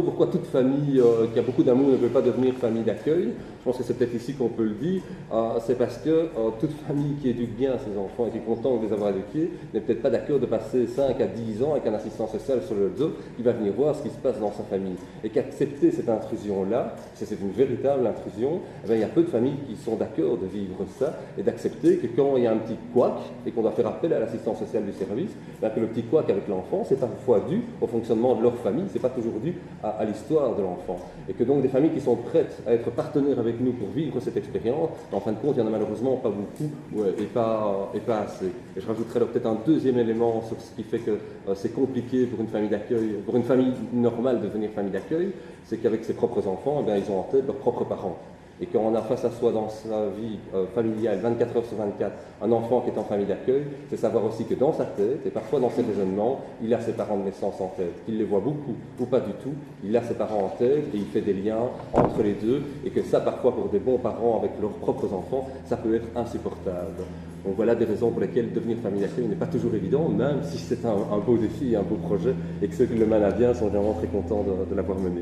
Pourquoi toute famille qui a beaucoup d'amour ne veut pas devenir famille d'accueil? Je pense que c'est peut-être ici qu'on peut le dire. C'est parce que toute famille qui éduque bien ses enfants et qui est contente de les avoir éduqués n'est peut-être pas d'accord de passer 5 à 10 ans avec un assistant social sur le dos qui va venir voir ce qui se passe dans sa famille. Et qu'accepter cette intrusion-là, si c'est une véritable intrusion, eh bien, il y a peu de familles qui sont d'accord de vivre ça et d'accepter que quand il y a un petit couac et qu'on doit faire appel à l'assistant social du service, ben, que le petit couac avec l'enfant, c'est parfois dû au fonctionnement de leur famille, c'est pas toujours dû à l'histoire de l'enfant. Et que donc des familles qui sont prêtes à être partenaires avec nous pour vivre cette expérience, en fin de compte, il n'y en a malheureusement pas beaucoup et pas assez. Et je rajouterais peut-être un deuxième élément sur ce qui fait que c'est compliqué pour une famille d'accueil, pour une famille normale de devenir famille d'accueil, c'est qu'avec ses propres enfants, eh bien, ils ont en tête leurs propres parents. Et quand on a face à soi dans sa vie familiale, 24 heures sur 24, un enfant qui est en famille d'accueil, c'est savoir aussi que dans sa tête, et parfois dans ses raisonnements, il a ses parents de naissance en tête, qu'il les voit beaucoup ou pas du tout, il a ses parents en tête et il fait des liens entre les deux, et que ça, parfois, pour des bons parents avec leurs propres enfants, ça peut être insupportable. Donc voilà des raisons pour lesquelles devenir famille d'accueil n'est pas toujours évident, même si c'est un beau défi et un beau projet, et que ceux qui le mènent à bien sont vraiment très contents de l'avoir mené.